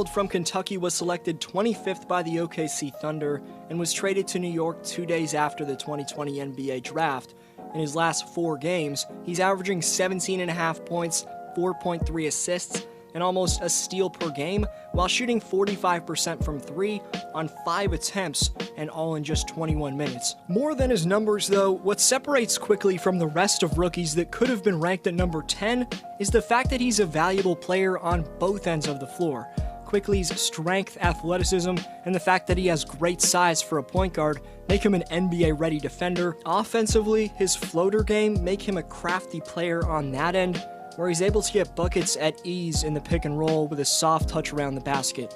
struggled from Kentucky was selected 25th by the OKC Thunder and was traded to New York 2 days after the 2020 NBA Draft. In his last 4 games, he's averaging 17.5 points, 4.3 assists, and almost a steal per game, while shooting 45% from 3 on 5 attempts, and all in just 21 minutes. More than his numbers though, what separates Quickley from the rest of rookies that could have been ranked at number 10 is the fact that he's a valuable player on both ends of the floor. Quickley's strength, athleticism, and the fact that he has great size for a point guard make him an NBA-ready defender. Offensively, his floater game make him a crafty player on that end, where he's able to get buckets at ease in the pick and roll with a soft touch around the basket.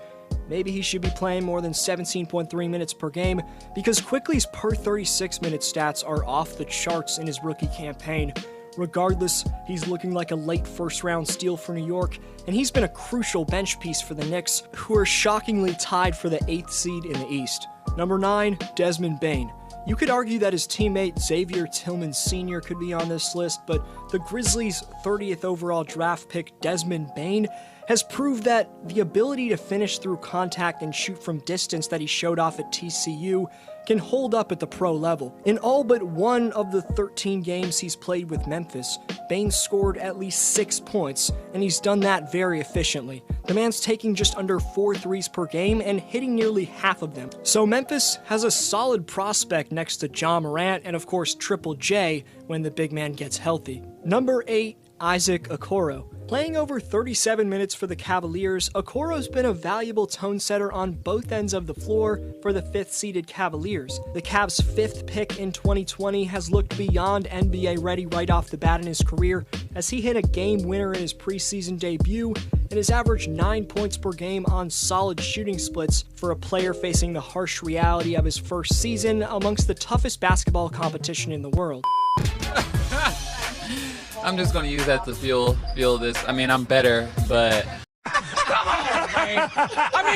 Maybe he should be playing more than 17.3 minutes per game, because Quickley's per 36-minute stats are off the charts in his rookie campaign. Regardless, he's looking like a late first-round steal for New York, and he's been a crucial bench piece for the Knicks, who are shockingly tied for the 8th seed in the East. Number 9, Desmond Bane. You could argue that his teammate Xavier Tillman Sr. could be on this list, but the Grizzlies' 30th overall draft pick Desmond Bane has proved that the ability to finish through contact and shoot from distance that he showed off at TCU can hold up at the pro level. In all but one of the 13 games he's played with Memphis, Bane scored at least 6 points, and he's done that very efficiently. The man's taking just under 4 threes per game and hitting nearly half of them. So Memphis has a solid prospect next to Ja Morant and of course Triple J when the big man gets healthy. Number 8, Isaac Okoro. Playing over 37 minutes for the Cavaliers, Okoro's been a valuable tone setter on both ends of the floor for the 5th-seeded Cavaliers. The Cavs' 5th pick in 2020 has looked beyond NBA ready right off the bat in his career, as he hit a game winner in his preseason debut and has averaged 9 points per game on solid shooting splits for a player facing the harsh reality of his first season amongst the toughest basketball competition in the world. I'm just gonna use that to feel this. I mean, I'm better, but come on, man.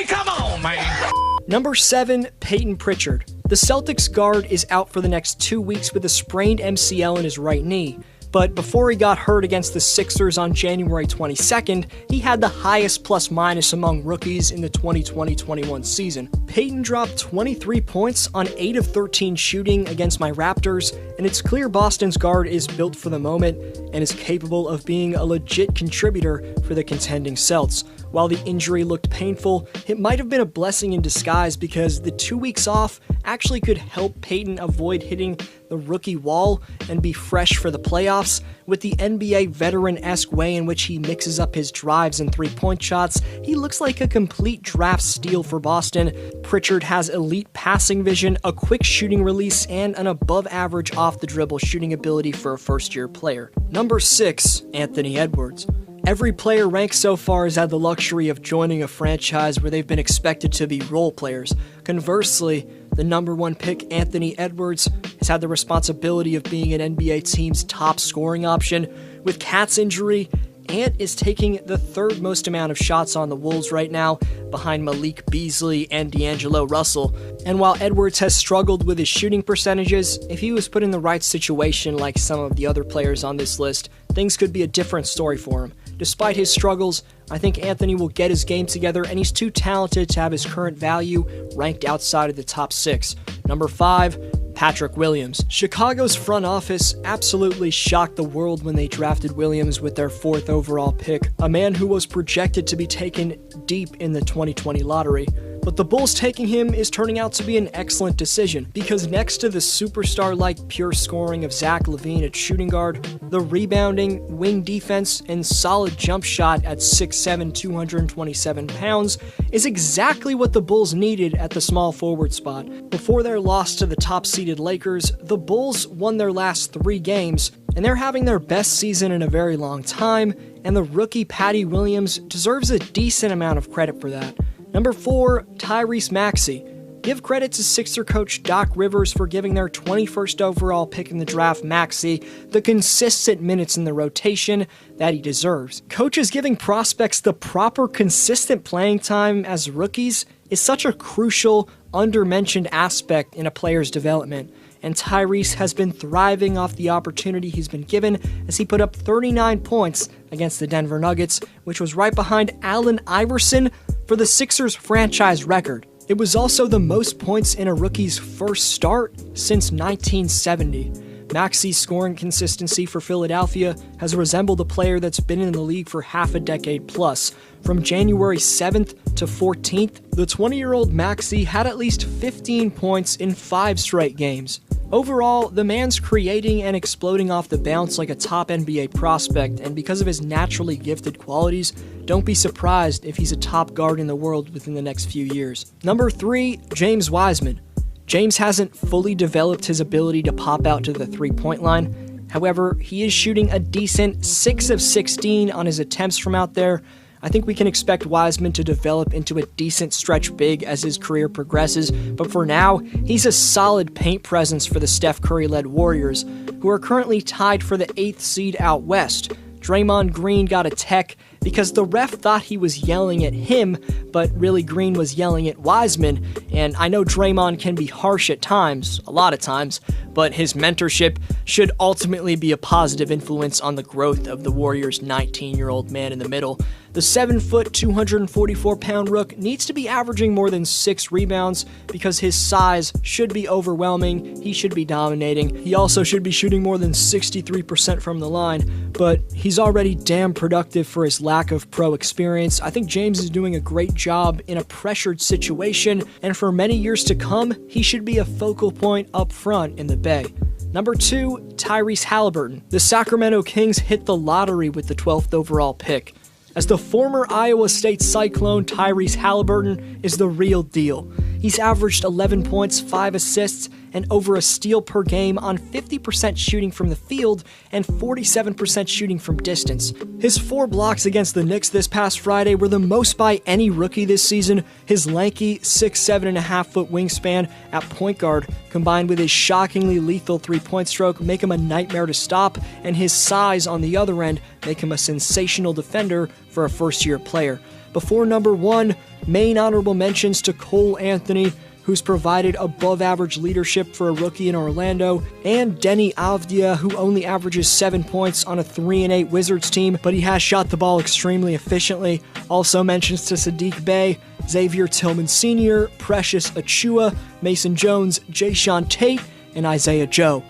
Come on, man. Number 7, Peyton Pritchard. The Celtics guard is out for the next 2 weeks with a sprained MCL in his right knee. But before he got hurt against the Sixers on January 22nd, he had the highest plus-minus among rookies in the 2020-21 season. Peyton dropped 23 points on 8 of 13 shooting against my Raptors, and it's clear Boston's guard is built for the moment and is capable of being a legit contributor for the contending Celts. While the injury looked painful, it might have been a blessing in disguise because the 2 weeks off actually could help Peyton avoid hitting the rookie wall and be fresh for the playoffs. With the NBA veteran-esque way in which he mixes up his drives and three-point shots, he looks like a complete draft steal for Boston. Pritchard has elite passing vision, a quick shooting release, and an above-average off-the-dribble shooting ability for a first-year player. Number 6, Anthony Edwards. Every player ranked so far has had the luxury of joining a franchise where they've been expected to be role players. Conversely, the number 1 pick, Anthony Edwards, has had the responsibility of being an NBA team's top scoring option. With Cat's injury, Ant is taking the 3rd most amount of shots on the Wolves right now, behind Malik Beasley and D'Angelo Russell. And while Edwards has struggled with his shooting percentages, if he was put in the right situation like some of the other players on this list, things could be a different story for him. Despite his struggles, I think Anthony will get his game together, and he's too talented to have his current value ranked outside of the top 6. Number 5, Patrick Williams. Chicago's front office absolutely shocked the world when they drafted Williams with their 4th overall pick, a man who was projected to be taken deep in the 2020 lottery. But the Bulls taking him is turning out to be an excellent decision, because next to the superstar-like pure scoring of Zach LaVine at shooting guard, the rebounding, wing defense, and solid jump shot at 6'7", 227 pounds is exactly what the Bulls needed at the small forward spot. Before their loss to the top-seeded Lakers, the Bulls won their last 3 games, and they're having their best season in a very long time, and the rookie Patty Williams deserves a decent amount of credit for that. Number 4, Tyrese Maxey. Give credit to Sixer coach Doc Rivers for giving their 21st overall pick in the draft, Maxey, the consistent minutes in the rotation that he deserves. Coaches giving prospects the proper consistent playing time as rookies is such a crucial, undermentioned aspect in a player's development. And Tyrese has been thriving off the opportunity he's been given as he put up 39 points against the Denver Nuggets, which was right behind Allen Iverson, for the Sixers franchise record. It was also the most points in a rookie's first start since 1970. Maxi's scoring consistency for Philadelphia has resembled a player that's been in the league for half a decade plus. From January 7th to 14th, the 20-year-old Maxi had at least 15 points in 5 straight games. Overall, the man's creating and exploding off the bounce like a top NBA prospect, and because of his naturally gifted qualities, don't be surprised if he's a top guard in the world within the next few years. Number 3, James Wiseman. James hasn't fully developed his ability to pop out to the three-point line. However, he is shooting a decent 6 of 16 on his attempts from out there. I think we can expect Wiseman to develop into a decent stretch big as his career progresses, but for now, he's a solid paint presence for the Steph Curry-led Warriors, who are currently tied for the 8th seed out west. Draymond Green got a tech because the ref thought he was yelling at him, but really Green was yelling at Wiseman, and I know Draymond can be harsh at times, a lot of times, but his mentorship should ultimately be a positive influence on the growth of the Warriors' 19-year-old man in the middle. The 7-foot, 244-pound Rook needs to be averaging more than 6 rebounds because his size should be overwhelming, he should be dominating, he also should be shooting more than 63% from the line, but he's already damn productive for his lack of pro experience. I think James is doing a great job in a pressured situation, and for many years to come, he should be a focal point up front in the Bay. Number 2, Tyrese Halliburton. The Sacramento Kings hit the lottery with the 12th overall pick. As the former Iowa State Cyclone, Tyrese Halliburton is the real deal. He's averaged 11 points, 5 assists, and over a steal per game on 50% shooting from the field and 47% shooting from distance. His 4 blocks against the Knicks this past Friday were the most by any rookie this season. His lanky 6'7.5" wingspan at point guard, combined with his shockingly lethal three-point stroke, make him a nightmare to stop, and his size on the other end make him a sensational defender for a first-year player. Before number 1, main honorable mentions to Cole Anthony, who's provided above-average leadership for a rookie in Orlando, and Deni Avdija, who only averages 7 points on a 3-8 Wizards team, but he has shot the ball extremely efficiently. Also mentions to Saddiq Bey, Xavier Tillman Sr., Precious Achiuwa, Mason Jones, Jae'Sean Tate, and Isaiah Joe.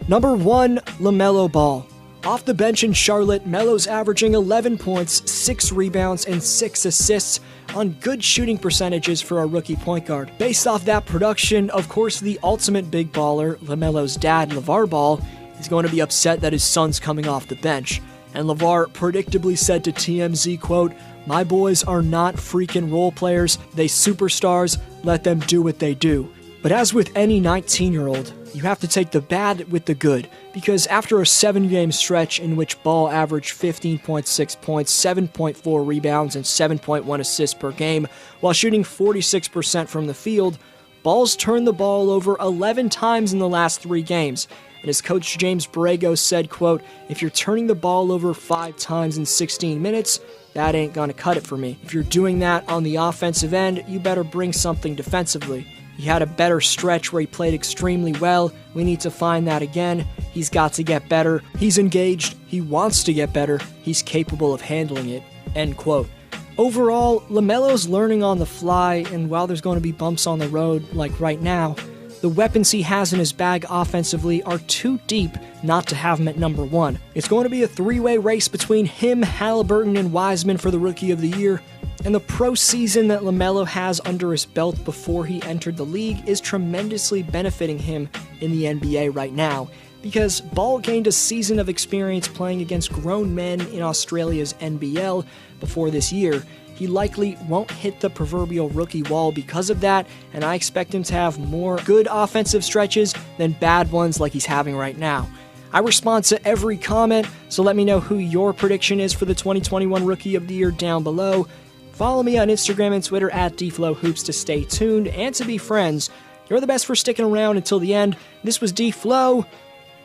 Number 1, LaMelo Ball. Off the bench in Charlotte, Melo's averaging 11 points, 6 rebounds, and 6 assists on good shooting percentages for a rookie point guard. Based off that production, of course, the ultimate big baller, LaMelo's dad, LeVar Ball, is going to be upset that his son's coming off the bench. And LeVar predictably said to TMZ, quote, "My boys are not freaking role players, they superstars, let them do what they do." But as with any 19-year-old, you have to take the bad with the good, because after a 7-game stretch in which Ball averaged 15.6 points, 7.4 rebounds, and 7.1 assists per game, while shooting 46% from the field, Ball's turned the ball over 11 times in the last 3 games. And as coach James Borrego said, quote, "If you're turning the ball over 5 times in 16 minutes, that ain't gonna cut it for me. If you're doing that on the offensive end, you better bring something defensively." He had a better stretch where he played extremely well. We need to find that again. He's got to get better. He's engaged. He wants to get better. He's capable of handling it. End quote. Overall, LaMelo's learning on the fly, and while there's going to be bumps on the road, like right now, the weapons he has in his bag offensively are too deep not to have him at number 1. It's going to be a 3-way race between him, Halliburton, and Wiseman for the Rookie of the Year. And the pro season that LaMelo has under his belt before he entered the league is tremendously benefiting him in the NBA right now, because Ball gained a season of experience playing against grown men in Australia's NBL before this year. He likely won't hit the proverbial rookie wall because of that, and I expect him to have more good offensive stretches than bad ones like he's having right now. I respond to every comment, so let me know who your prediction is for the 2021 Rookie of the Year down below. Follow me on Instagram and Twitter at DFlowHoops to stay tuned and to be friends. You're the best for sticking around until the end. This was DFlow,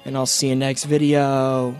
and I'll see you next video.